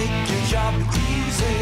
make your job easy.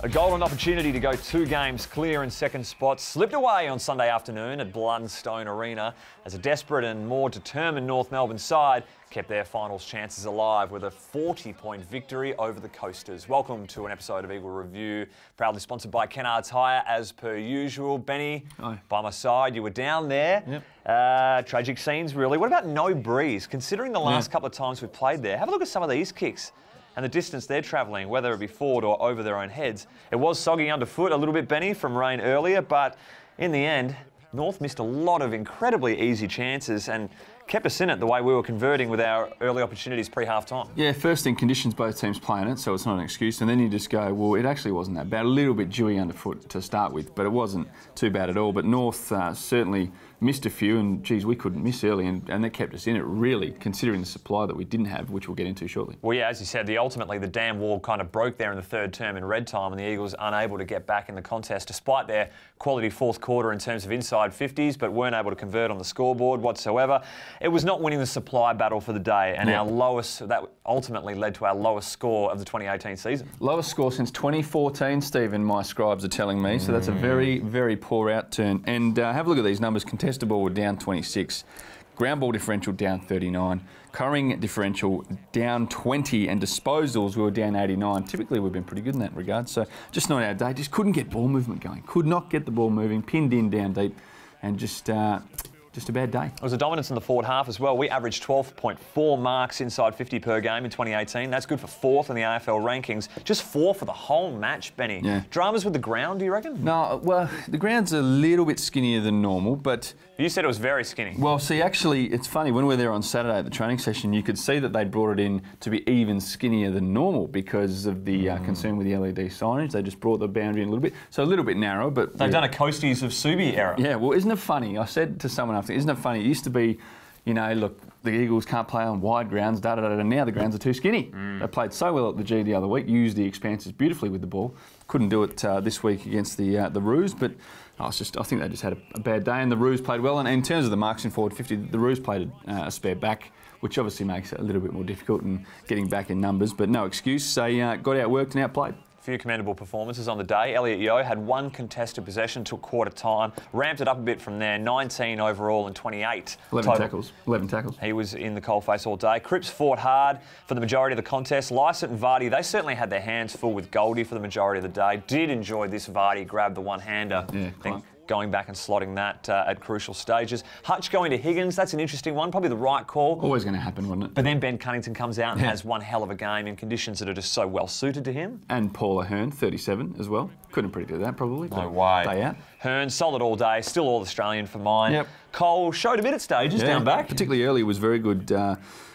A golden opportunity to go 2 games clear in second spot slipped away on Sunday afternoon at Blundstone Arena as a desperate and more determined North Melbourne side kept their finals chances alive with a 40-point victory over the Coasters. Welcome to an episode of Eagle Review, proudly sponsored by Kennards Hire as per usual. Benny, Hi. By my side, you were down there. Yep. Tragic scenes, really. What about no breeze? Considering the last couple of times we've played there, have a look at some of these kicks and the distance they're travelling, whether it be forward or over their own heads. It was soggy underfoot a little bit, Benny, from rain earlier, but in the end, North missed a lot of incredibly easy chances and kept us in it the way we were converting with our early opportunities pre-half-time. Yeah, first thing, conditions, both teams playing it, so it's not an excuse. And then you just go, well, it actually wasn't that bad. A little bit dewy underfoot to start with, but it wasn't too bad at all. But North certainly missed a few, and geez, we couldn't miss early, and that kept us in it, really, considering the supply that we didn't have, which we'll get into shortly. Well, yeah, as you said, ultimately the dam wall kind of broke there in the third term in red time, and the Eagles unable to get back in the contest despite their quality fourth quarter in terms of inside 50s, but weren't able to convert on the scoreboard whatsoever. It was not winning the supply battle for the day, and our lowest, that ultimately led to our lowest score of the 2018 season. Lowest score since 2014, Stephen, my scribes are telling me, so that's a very, very poor outturn. And have a look at these numbers. Contested ball were down 26, ground ball differential down 39, currying differential down 20, and disposals we were down 89. Typically we've been pretty good in that regard, so just not our day. Just couldn't get ball movement going. Could not get the ball moving, pinned in down deep, and just a bad day. It was a dominance in the forward half as well. We averaged 12.4 marks inside 50 per game in 2018. That's good for 4th in the AFL rankings. Just 4 for the whole match, Benny. Yeah. Dramas with the ground, do you reckon? No, well, the ground's a little bit skinnier than normal, but... You said it was very skinny. Well, see, actually, it's funny. When we were there on Saturday at the training session, you could see that they'd brought it in to be even skinnier than normal because of the concern with the LED signage. They just brought the boundary in a little bit. So a little bit narrow, but... They've done a Coasties of Subi era. Yeah, well, isn't it funny? I said to someone after, isn't it funny? It used to be, you know, look, the Eagles can't play on wide grounds, and now the grounds are too skinny. They played so well at the G the other week, used the expanses beautifully with the ball. Couldn't do it this week against the Roos, but I think they just had a bad day, and the Roos played well. And in terms of the marks in forward 50, the Roos played a spare back, which obviously makes it a little bit more difficult in getting back in numbers, but no excuse. They got outworked and outplayed. Few commendable performances on the day. Elliot Yeo had 1 contested possession till quarter time, ramped it up a bit from there, 19 overall and 28 11 tackles. 11 tackles. He was in the coalface all day. Cripps fought hard for the majority of the contest. Lysett and Vardy, they certainly had their hands full with Goldie for the majority of the day. Did enjoy this Vardy grab the one-hander. Yeah, going back and slotting that at crucial stages. Hutch going to Higgins, that's an interesting one, probably the right call. Always going to happen, wouldn't it? But then Ben Cunnington comes out and has one hell of a game in conditions that are just so well suited to him. And Paul Ahern, 37 as well. Couldn't have predicted that probably. No way. Day out. Hearn, solid all day, still all Australian for mine. Yep. Cole showed a bit at stages down back. Particularly early was very good.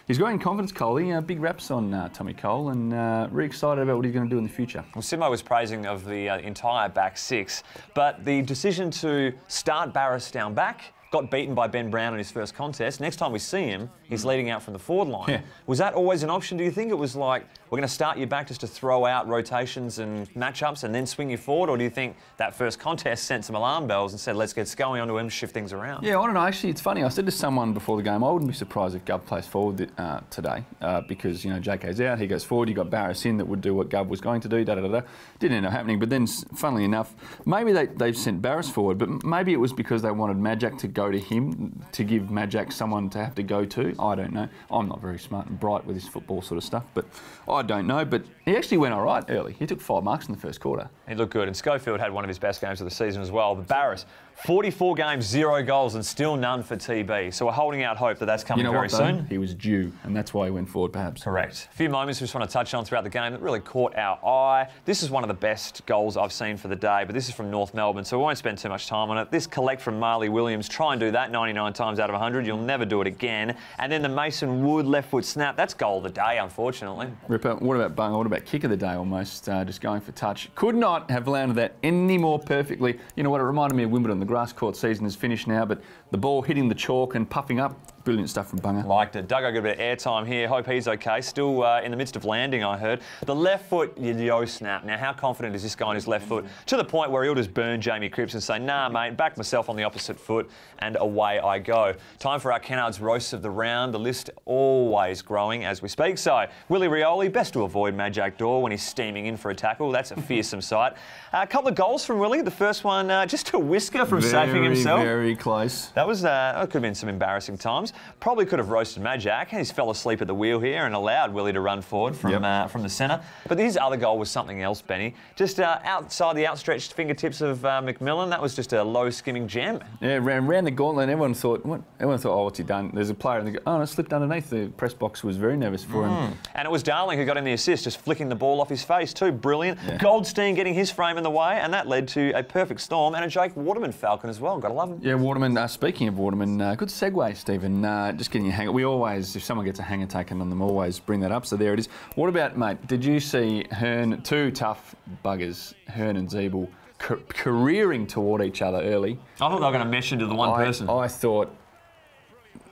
He's growing confidence, Cole. Big raps on Tommy Cole, and really excited about what he's going to do in the future. Well, Simo was praising of the entire back 6, but the decision to start Barris down back got beaten by Ben Brown in his first contest. Next time we see him, he's leading out from the forward line. Yeah. Was that always an option? Do you think it was like, we're going to start you back just to throw out rotations and matchups and then swing you forward? Or do you think that first contest sent some alarm bells and said, let's get Scully onto him, shift things around? Yeah, I don't know. Actually, it's funny. I said to someone before the game, I wouldn't be surprised if Gov plays forward today because, you know, JK's out, he goes forward, you got Barris in that would do what Gov was going to do, da-da-da-da. Didn't end up happening, but then, funnily enough, maybe they've sent Barris forward, but maybe it was because they wanted Majak to go to him, to give Majak someone to have to go to. I don't know. I'm not very smart and bright with this football sort of stuff, but I don't know. But he actually went all right early. He took 5 marks in the first quarter. He looked good, and Schofield had one of his best games of the season as well. But Barris, 44 games, 0 goals, and still none for TB. So we're holding out hope that that's coming very soon. He was due, and that's why he went forward, perhaps. Correct. A few moments we just want to touch on throughout the game that really caught our eye. This is one of the best goals I've seen for the day, but this is from North Melbourne, so we won't spend too much time on it. This collect from Marley Williams, try and do that 99 times out of 100. You'll never do it again. And then the Mason Wood left foot snap. That's goal of the day, unfortunately. Ripper, what about Bunga? What about kick of the day almost? Just going for touch. Could not have landed that any more perfectly. You know what? It reminded me of Wimbledon. The grass court season is finished now, but the ball hitting the chalk and puffing up Brilliant stuff from Bunga. Liked it. Duggo got a bit of airtime here. Hope he's okay. Still in the midst of landing, I heard. The left foot, yo snap. Now, how confident is this guy on his left foot? To the point where he'll just burn Jamie Cripps and say, nah, mate, back myself on the opposite foot, and away I go. Time for our Kennards roasts of the round. The list always growing as we speak. So, Willie Rioli, best to avoid Majak Door when he's steaming in for a tackle. That's a fearsome sight. A couple of goals from Willie. The first one, just a whisker from saving himself. Very close. That was, that could have been some embarrassing times. Probably could have roasted Majak. He's fell asleep at the wheel here and allowed Willie to run forward from the centre. But his other goal was something else, Benny. Just outside the outstretched fingertips of McMillan. That was just a low skimming gem. Yeah, ran the gauntlet. And everyone thought, oh, what's he done? There's a player and they go, oh, it slipped underneath. The press box was very nervous for him. And it was Darling who got in the assist, just flicking the ball off his face too. Brilliant. Yeah. Goldstein getting his frame in the way, and that led to a perfect storm and a Jake Waterman Falcon as well. Got to love him. Yeah, Waterman. Speaking of Waterman, good segue, Stephen. Just getting a hanger. We always, if someone gets a hanger taken on them, always bring that up. So there it is. What about, mate? Did you see Hearn? Two tough buggers, Hearn and Zeeble, careering toward each other early. I thought they were going to mesh into the one person. I thought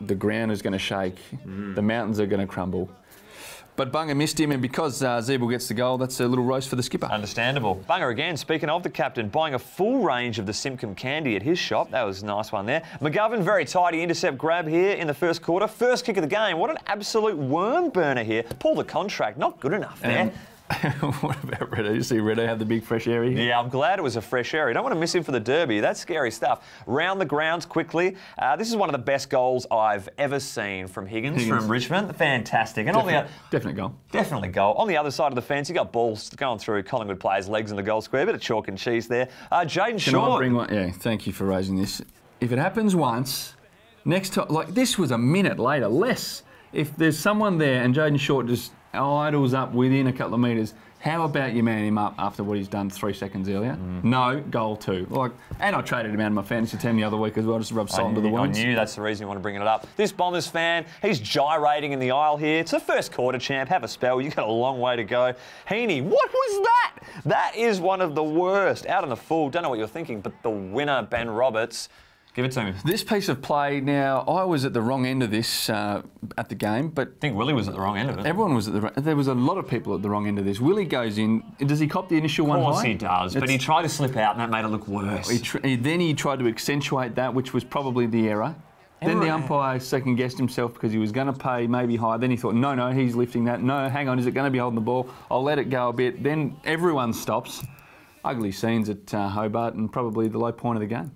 the ground is going to shake, the mountains are going to crumble. But Bunga missed him, and because Zeeble gets the goal, that's a little roast for the skipper. Understandable. Bunga again, speaking of the captain, buying a full range of the Simcom candy at his shop. That was a nice one there. McGovern, very tidy intercept grab here in the first quarter. First kick of the game. What an absolute worm burner here. Pull the contract. Not good enough there. What about Reddo? You see Reddo have the big fresh area here? Yeah, I'm glad it was a fresh area. Don't want to miss him for the derby. That's scary stuff. Round the grounds quickly. This is one of the best goals I've ever seen from Higgins. From Richmond. Fantastic. And definite goal. Definitely goal. On the other side of the fence, you got balls going through Collingwood players' legs in the goal square. Bit of chalk and cheese there. Jaden Short. Bring one? Yeah, thank you for raising this. If it happens once, next time, like this was a minute later, less. If there's someone there and Jaden Short just idles up within a couple of metres, how about you man him up after what he's done 3 seconds earlier? No, goal two. And I traded him out of my fantasy team the other week as well, just to rub salt into the wounds. I knew that's the reason you want to bring it up. This Bombers fan, he's gyrating in the aisle here. It's the first quarter, champ. Have a spell. You've got a long way to go. Heaney, what was that? That is one of the worst. Out on the full. Don't know what you're thinking, but the winner, Ben Roberts. Give it to me. This piece of play, now, I was at the wrong end of this at the game, but... I think Willie was at the wrong end of it. Everyone was at the wrong... There was a lot of people at the wrong end of this. Willie goes in. Does he cop the initial one high? Of course he does, but he tried to slip out and that made it look worse. Then he tried to accentuate that, which was probably the error. Then the umpire second-guessed himself because he was going to pay maybe high. Then he thought, no, he's lifting that. No, hang on, is it going to be holding the ball? I'll let it go a bit. Then everyone stops. Ugly scenes at Hobart and probably the low point of the game.